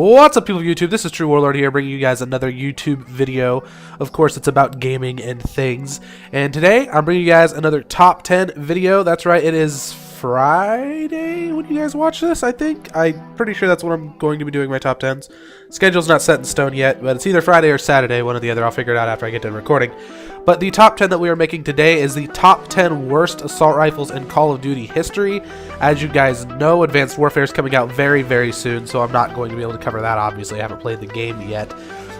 What's up, people of YouTube? This is True Warlord here, bringing you guys another YouTube video. Of course, it's about gaming and things. And today, I'm bringing you guys another top 10 video. That's right, it is Friday when you guys watch this, I think. I'm pretty sure that's when I'm going to be doing my top 10s. Schedule's not set in stone yet, but it's either Friday or Saturday, one or the other. I'll figure it out after I get done recording. But the top 10 that we are making today is the top 10 worst assault rifles in Call of Duty history. As you guys know, Advanced Warfare is coming out very, very soon, so I'm not going to be able to cover that. Obviously, I haven't played the game yet.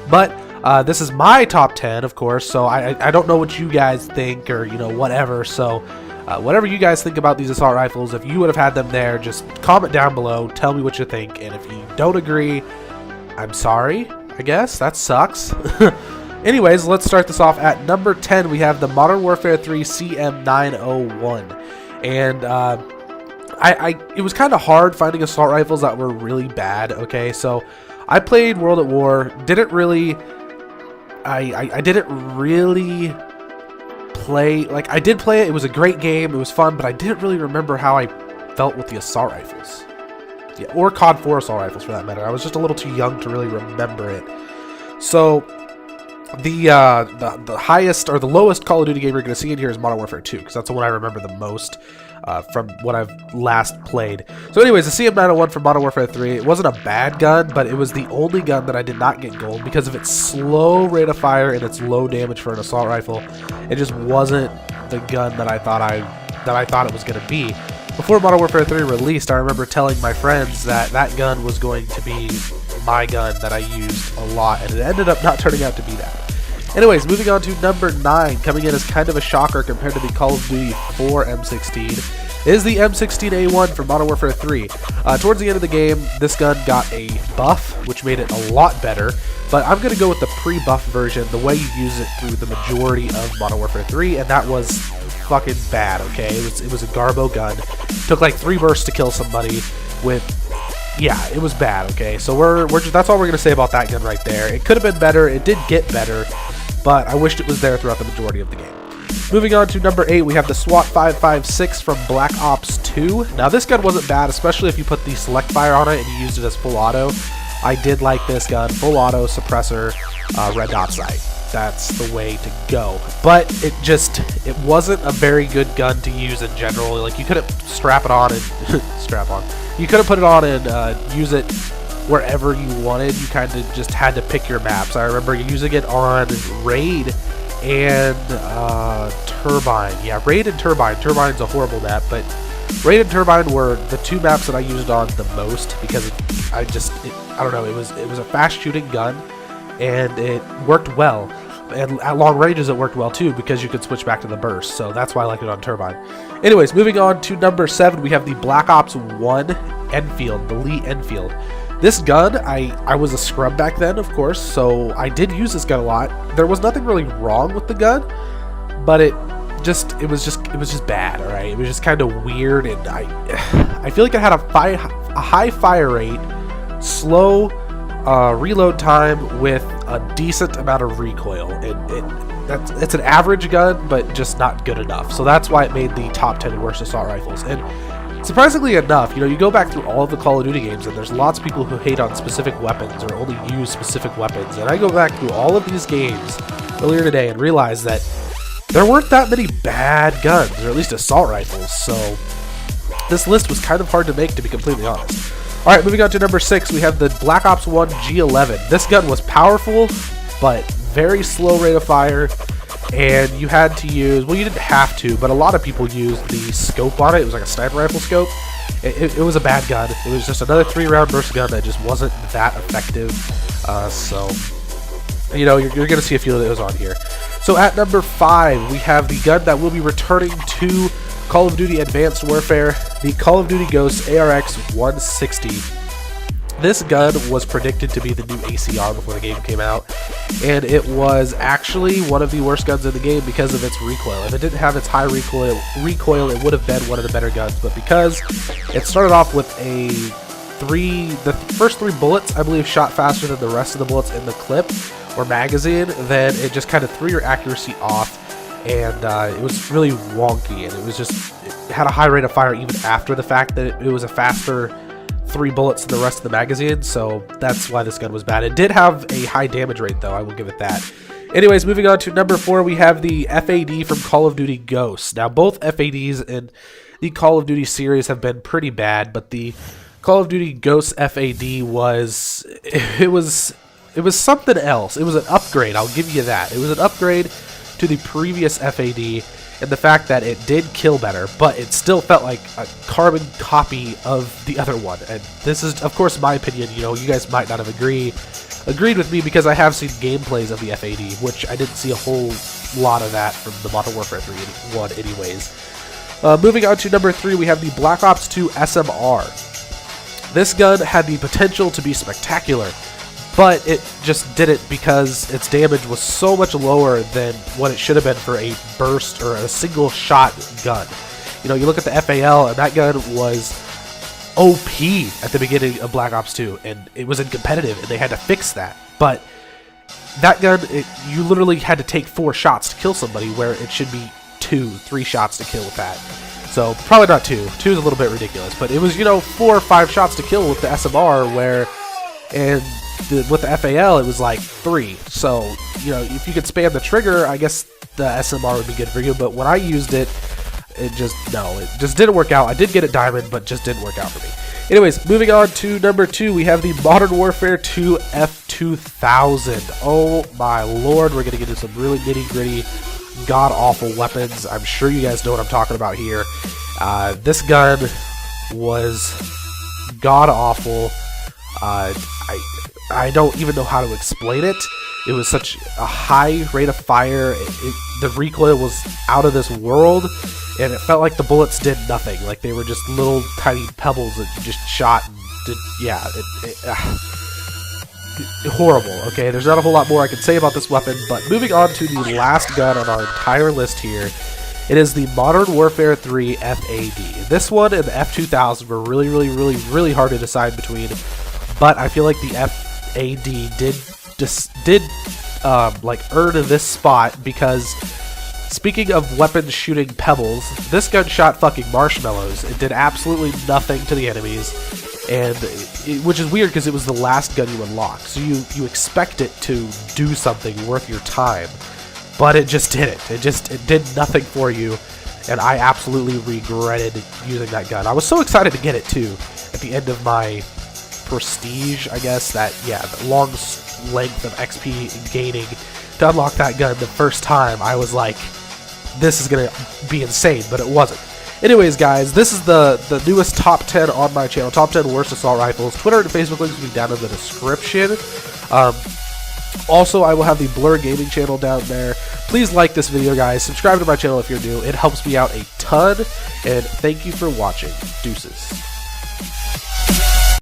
But this is my top 10, of course, so I don't know what you guys think or, you know, whatever. So whatever you guys think about these assault rifles, if you would have had them there, just comment down below, tell me what you think. And if you don't agree, I'm sorry, I guess. That sucks. Anyways, let's start this off. At number 10, we have the Modern Warfare 3 CM901. And it was kind of hard finding assault rifles that were really bad, okay? So I played World at War, didn't really... I didn't really play... Like, I did play it, it was a great game, it was fun, but I didn't really remember how I felt with the assault rifles. Yeah, or COD 4 assault rifles, for that matter. I was just a little too young to really remember it. So... The highest or the lowest Call of Duty game you're going to see in here is Modern Warfare 2, because that's the one I remember the most from what I've last played. So anyways, the CM901 from Modern Warfare 3, it wasn't a bad gun, but it was the only gun that I did not get gold because of its slow rate of fire and its low damage for an assault rifle. It just wasn't the gun that I thought it was going to be. Before Modern Warfare 3 released, I remember telling my friends that that gun was going to be my gun that I used a lot, and it ended up not turning out to be that. Anyways, moving on to number 9, coming in as kind of a shocker compared to the Call of Duty 4 M16, is the M16A1 from Modern Warfare 3. Towards the end of the game, this gun got a buff, which made it a lot better, but I'm going to go with the pre-buff version, the way you use it through the majority of Modern Warfare 3, and that was fucking bad, okay? It was a Garbo gun. Took like 3 bursts to kill somebody with... Yeah, it was bad, okay? So that's all we're going to say about that gun right there. It could have been better, it did get better, but I wished it was there throughout the majority of the game. Moving on to number 8, we have the SWAT 556 from Black Ops 2. Now this gun wasn't bad, especially if you put the select fire on it and you used it as full auto. I did like this gun, full auto, suppressor, red dot sight. That's the way to go. But it wasn't a very good gun to use in general. Like, you couldn't strap it on and you couldn't put it on and use it wherever you wanted. You kind of just had to pick your maps. I remember using it on Raid and Turbine. Yeah, Raid and Turbine. Turbine's a horrible map, but Raid and Turbine were the 2 maps that I used on the most because I don't know, it was a fast shooting gun and it worked well. And at long ranges it worked well too because you could switch back to the burst, so that's why I like it on Turbine. Anyways, moving on to number 7, we have the Black Ops 1 Enfield, the Lee Enfield. This gun, I was a scrub back then, of course, so I did use this gun a lot. There was nothing really wrong with the gun, but it was just bad, alright? It was just kind of weird, and I feel like it had a high fire rate, slow reload time with a decent amount of recoil. It's an average gun, but just not good enough. So that's why it made the top 10 worst assault rifles. And surprisingly enough, you know, you go back through all of the Call of Duty games, and there's lots of people who hate on specific weapons or only use specific weapons. And I go back through all of these games earlier today and realize that there weren't that many bad guns, or at least assault rifles. So this list was kind of hard to make, to be completely honest. Alright, moving on to number 6, we have the Black Ops 1 G11. This gun was powerful, but very slow rate of fire, and you had to use, well, you didn't have to, but a lot of people used the scope on it. It was like a sniper rifle scope. It was a bad gun. It was just another 3-round burst gun that just wasn't that effective. So, you know, you're going to see a few of those on here. So at number 5, we have the gun that will be returning to Call of Duty Advanced Warfare, the Call of Duty Ghost ARX 160. This gun was predicted to be the new ACR before the game came out, and it was actually one of the worst guns in the game because of its recoil. If it didn't have its high recoil, it would have been one of the better guns, but because it started off with the first 3 bullets, I believe, shot faster than the rest of the bullets in the clip or magazine, then it just kind of threw your accuracy off. And it was really wonky, and it had a high rate of fire even after the fact that it was a faster 3 bullets in the rest of the magazine, so that's why this gun was bad. It did have a high damage rate, though, I will give it that. Anyways, moving on to number 4, we have the FAD from Call of Duty Ghosts. Now, both FADs in the Call of Duty series have been pretty bad, but the Call of Duty Ghosts FAD was something else. It was an upgrade, I'll give you that. It was an upgrade to the previous FAD, and the fact that it did kill better, but it still felt like a carbon copy of the other one. And this is, of course, my opinion. You know, you guys might not have agreed with me because I have seen gameplays of the FAD, which I didn't see a whole lot of that from the Modern Warfare 3 one anyways. Moving on to number 3, we have the Black Ops 2 SMR. This gun had the potential to be spectacular, but it just didn't because its damage was so much lower than what it should have been for a burst or a single shot gun. You know, you look at the FAL, and that gun was OP at the beginning of Black Ops 2, and it was in competitive, and they had to fix that. But that gun, you literally had to take 4 shots to kill somebody, where it should be 2, 3 shots to kill with that. So probably not 2. 2 is a little bit ridiculous, but it was, you know, 4 or 5 shots to kill with the SMR, with the FAL it was like 3. So, you know, if you could spam the trigger, I guess the SMR would be good for you. But when I used it, it just didn't work out. I did get it diamond, but just didn't work out for me. Anyways, moving on to number 2, we have the Modern Warfare 2 F2000. Oh my lord, we're gonna get into some really nitty gritty, god awful weapons. I'm sure you guys know what I'm talking about here. This gun was god awful. I don't even know how to explain it. It was such a high rate of fire. The recoil was out of this world, and it felt like the bullets did nothing. Like they were just little tiny pebbles that just shot and did, yeah, horrible. Okay, there's not a whole lot more I can say about this weapon, but moving on to the last gun on our entire list here, it is the Modern Warfare 3 FAD. This one and the F2000 were really hard to decide between, but I feel like the FAD did earn this spot because, speaking of weapons shooting pebbles, this gun shot fucking marshmallows. It did absolutely nothing to the enemies, and which is weird because it was the last gun you unlock, so you expect it to do something worth your time, but it just didn't. It did nothing for you, and I absolutely regretted using that gun. I was so excited to get it too at the end of my prestige, I guess, the long length of XP gaining to unlock that gun the first time. I was like, this is gonna be insane, but it wasn't. Anyways, guys, this is the newest top 10 on my channel, top 10 worst assault rifles. Twitter and Facebook links will be down in the description. Also, I will have the Blur Gaming channel down there. Please like this video, guys. Subscribe to my channel if you're new. It helps me out a ton, and thank you for watching. Deuces.